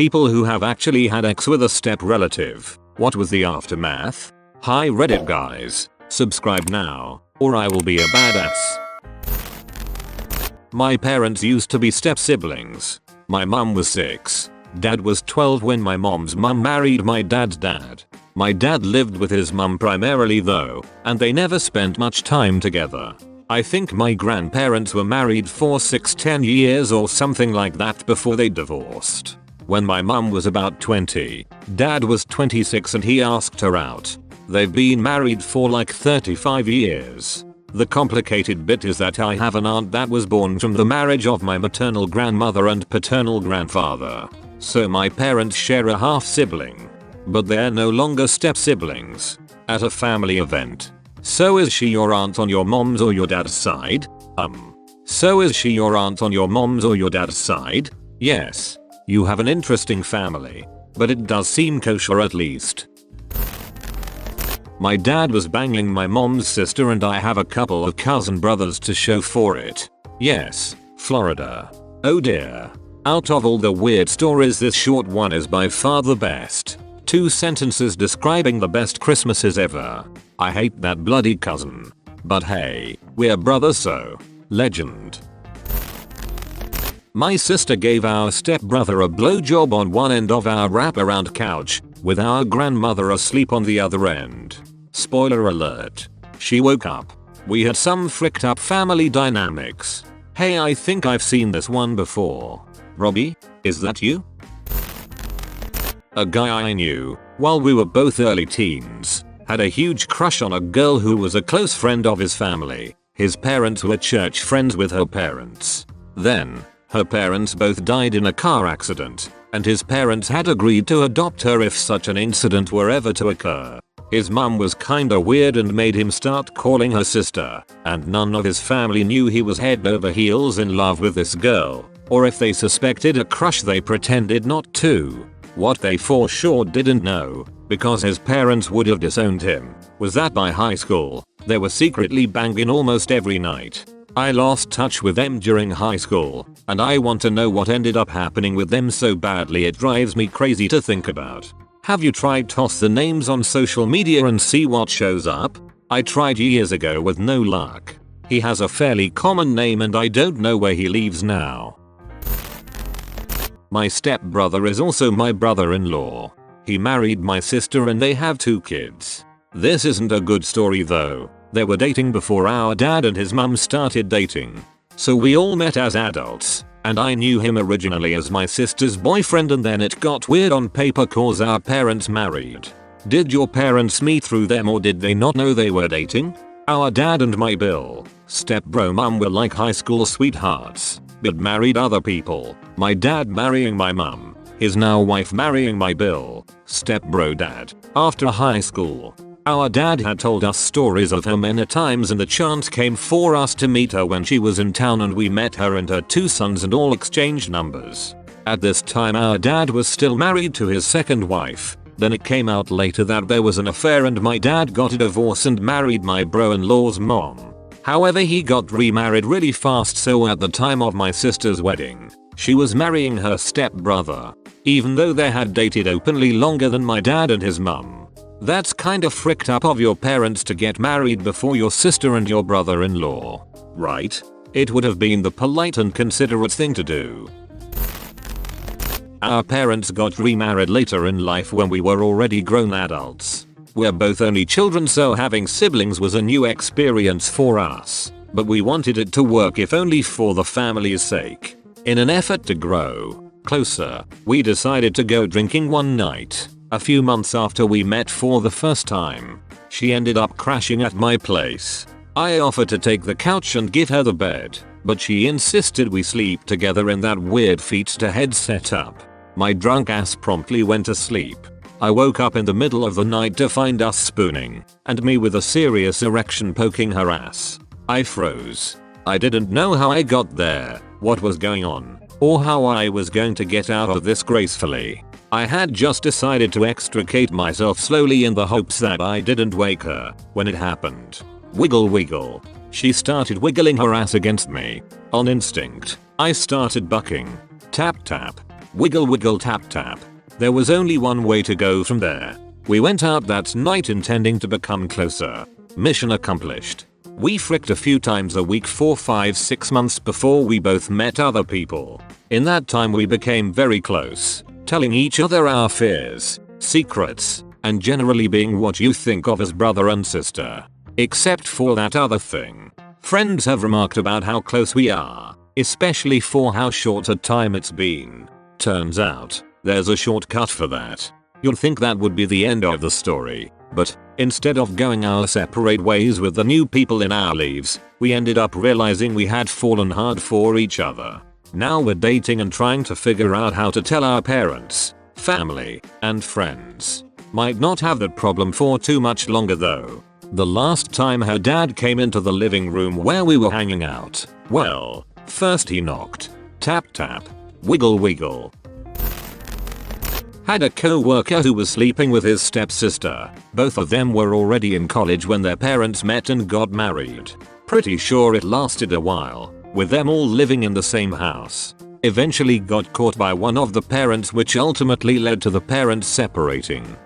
People who have actually had sex with a step relative. What was the aftermath? Hi Reddit guys. Subscribe now, or I will be a badass. My parents used to be step siblings. My mum was 6. Dad was 12 when my mom's mum married my dad's dad. My dad lived with his mum primarily though, and they never spent much time together. I think my grandparents were married for 10 years or something like that before they divorced. When my mum was about 20, dad was 26 and he asked her out. They've been married for like 35 years. The complicated bit is that I have an aunt that was born from the marriage of my maternal grandmother and paternal grandfather. So my parents share a half sibling. But they're no longer step siblings. At a family event. So is she your aunt on your mom's or your dad's side? So is she your aunt on your mom's or your dad's side? Yes. You have an interesting family. But it does seem kosher at least. My dad was banging my mom's sister and I have a couple of cousin brothers to show for it. Yes, Florida. Oh dear. Out of all the weird stories, this short one is by far the best. 2 sentences describing the best Christmases ever. I hate that bloody cousin. But hey, we're brothers so. Legend. My sister gave our stepbrother a blowjob on one end of our wraparound couch, with our grandmother asleep on the other end. Spoiler alert. She woke up. We had some fricked up family dynamics. Hey, I think I've seen this one before. Robbie, is that you? A guy I knew, while we were both early teens, had a huge crush on a girl who was a close friend of his family. His parents were church friends with her parents. Then, her parents both died in a car accident, and his parents had agreed to adopt her if such an incident were ever to occur. His mum was kinda weird and made him start calling her sister, and none of his family knew he was head over heels in love with this girl, or if they suspected a crush they pretended not to. What they for sure didn't know, because his parents would have disowned him, was that by high school, they were secretly banging almost every night. I lost touch with them during high school, and I want to know what ended up happening with them so badly it drives me crazy to think about. Have you tried toss the names on social media and see what shows up? I tried years ago with no luck. He has a fairly common name and I don't know where he lives now. My stepbrother is also my brother-in-law. He married my sister and they have 2 kids. This isn't a good story though. They were dating before our dad and his mum started dating. So we all met as adults, and I knew him originally as my sister's boyfriend and then it got weird on paper cause our parents married. Did your parents meet through them or did they not know they were dating? Our dad and my stepbro mum were like high school sweethearts, but married other people. My dad marrying my mum, his now wife marrying my stepbro dad, after high school. Our dad had told us stories of her many times and the chance came for us to meet her when she was in town and we met her and her 2 sons and all exchanged numbers. At this time our dad was still married to his second wife. Then it came out later that there was an affair and my dad got a divorce and married my bro-in-law's mom. However, he got remarried really fast, so at the time of my sister's wedding, she was marrying her stepbrother, even though they had dated openly longer than my dad and his mum. That's kinda fricked up of your parents to get married before your sister and your brother-in-law, right? It would have been the polite and considerate thing to do. Our parents got remarried later in life when we were already grown adults. We're both only children, so having siblings was a new experience for us, but we wanted it to work if only for the family's sake. In an effort to grow closer, we decided to go drinking one night. A few months after we met for the first time, she ended up crashing at my place. I offered to take the couch and give her the bed, but she insisted we sleep together in that weird feet to head setup. My drunk ass promptly went to sleep. I woke up in the middle of the night to find us spooning, and me with a serious erection poking her ass. I froze. I didn't know how I got there, what was going on, or how I was going to get out of this gracefully. I had just decided to extricate myself slowly in the hopes that I didn't wake her when it happened. Wiggle wiggle. She started wiggling her ass against me. On instinct, I started bucking. Tap tap. Wiggle wiggle tap tap. There was only one way to go from there. We went out that night intending to become closer. Mission accomplished. We fricked a few times a week for 5-6 months before we both met other people. In that time we became very close, telling each other our fears, secrets, and generally being what you think of as brother and sister. Except for that other thing. Friends have remarked about how close we are, especially for how short a time it's been. Turns out, there's a shortcut for that. You'd think that would be the end of the story, but instead of going our separate ways with the new people in our lives, we ended up realizing we had fallen hard for each other. Now we're dating and trying to figure out how to tell our parents, family, and friends. Might not have that problem for too much longer though. The last time her dad came into the living room where we were hanging out, well, first he knocked. Tap tap. Wiggle wiggle. Had a co-worker who was sleeping with his stepsister. Both of them were already in college when their parents met and got married. Pretty sure it lasted a while, with them all living in the same house. Eventually got caught by one of the parents, which ultimately led to the parents separating.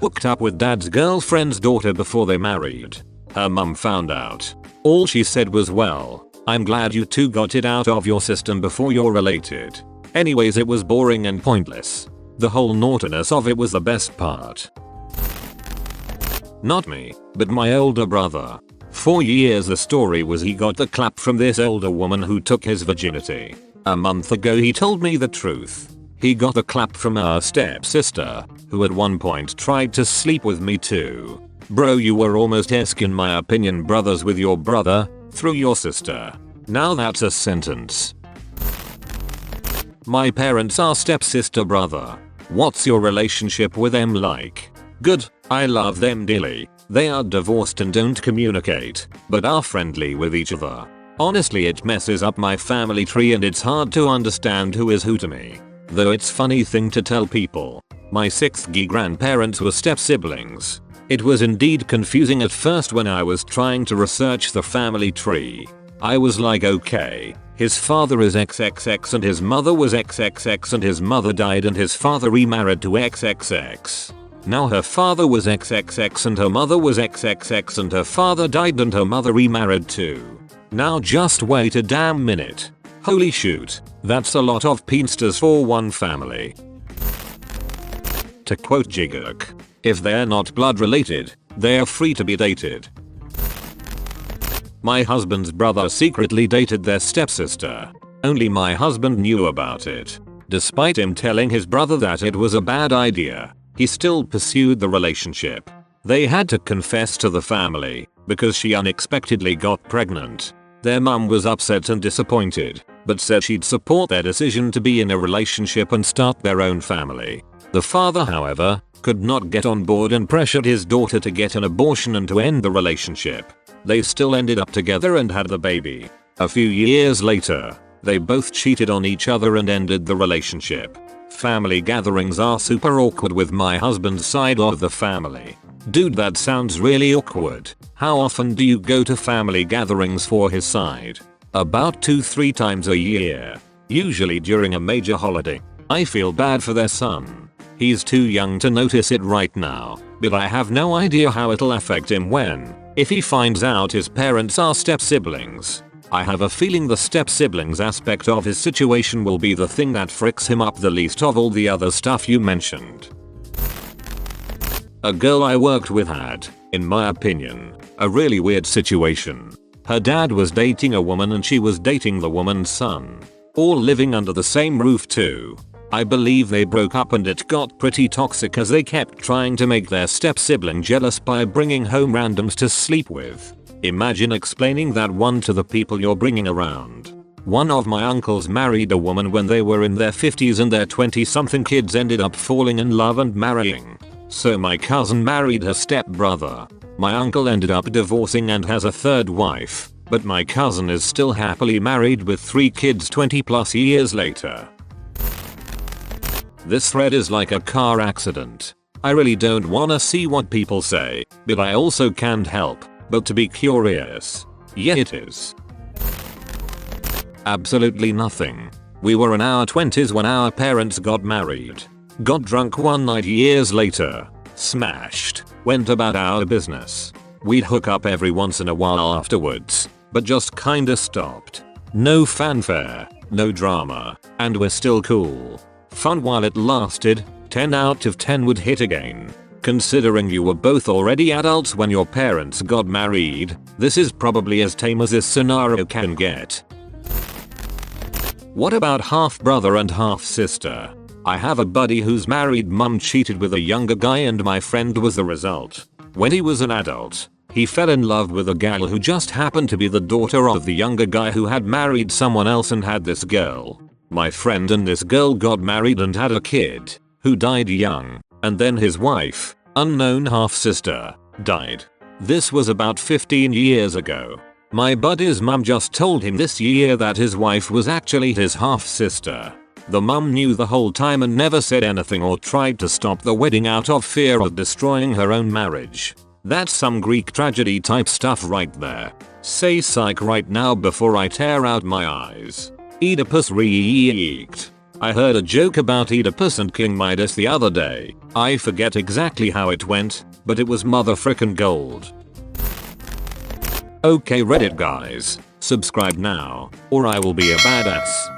Hooked up with dad's girlfriend's daughter before they married. Her mum found out. All she said was, well, I'm glad you two got it out of your system before you're related. Anyways, it was boring and pointless. The whole naughtiness of it was the best part. Not me, but my older brother. For years the story was he got the clap from this older woman who took his virginity. A month ago he told me the truth. He got the clap from our stepsister, who at one point tried to sleep with me too. Bro, you were almost in my opinion brothers with your brother, through your sister. Now that's a sentence. My parents are stepsister brother. What's your relationship with them like? Good, I love them dearly. They are divorced and don't communicate, but are friendly with each other. Honestly, it messes up my family tree and it's hard to understand who is who to me. Though it's funny thing to tell people. My 6th grandparents were step-siblings. It was indeed confusing at first when I was trying to research the family tree. I was like, okay, his father is XXX and his mother was XXX and his mother died and his father remarried to XXX. Now her father was XXX and her mother was XXX and her father died and her mother remarried too. Now just wait a damn minute. Holy shoot, that's a lot of pinsters for one family. To quote Jigurk, if they're not blood related, they're free to be dated. My husband's brother secretly dated their stepsister. Only my husband knew about it. Despite him telling his brother that it was a bad idea, he still pursued the relationship. They had to confess to the family, because she unexpectedly got pregnant. Their mum was upset and disappointed, but said she'd support their decision to be in a relationship and start their own family. The father, however, could not get on board and pressured his daughter to get an abortion and to end the relationship. They still ended up together and had the baby. A few years later, they both cheated on each other and ended the relationship. Family gatherings are super awkward with my husband's side of the family. Dude, that sounds really awkward. How often do you go to family gatherings for his side? About 2-3 times a year. Usually during a major holiday. I feel bad for their son. He's too young to notice it right now, but I have no idea how it'll affect him if he finds out his parents are step-siblings. I have a feeling the step-siblings aspect of his situation will be the thing that fricks him up the least of all the other stuff you mentioned. A girl I worked with had, in my opinion, a really weird situation. Her dad was dating a woman and she was dating the woman's son. All living under the same roof too. I believe they broke up and it got pretty toxic as they kept trying to make their step-sibling jealous by bringing home randoms to sleep with. Imagine explaining that one to the people you're bringing around. One of my uncles married a woman when they were in their 50s and their 20-something kids ended up falling in love and marrying. So my cousin married her stepbrother. My uncle ended up divorcing and has a third wife, but my cousin is still happily married with 3 kids 20+ years later. This thread is like a car accident. I really don't wanna see what people say, but I also can't help but to be curious. Yeah, it is. Absolutely nothing. We were in our 20s when our parents got married. Got drunk one night years later. Smashed. Went about our business. We'd hook up every once in a while afterwards, but just kinda stopped. No fanfare, no drama, and we're still cool. Fun while it lasted, 10 out of 10 would hit again. Considering you were both already adults when your parents got married, this is probably as tame as this scenario can get. What about half brother and half sister? I have a buddy whose married mum cheated with a younger guy and my friend was the result. When he was an adult, he fell in love with a gal who just happened to be the daughter of the younger guy who had married someone else and had this girl. My friend and this girl got married and had a kid, who died young, and then his wife, unknown half-sister, died. This was about 15 years ago. My buddy's mum just told him this year that his wife was actually his half-sister. The mum knew the whole time and never said anything or tried to stop the wedding out of fear of destroying her own marriage. That's some Greek tragedy type stuff right there. Say psych right now before I tear out my eyes. Oedipus reeked. I heard a joke about Oedipus and King Midas the other day. I forget exactly how it went, but it was motherfrickin' gold. Okay Reddit guys, subscribe now, or I will be a badass.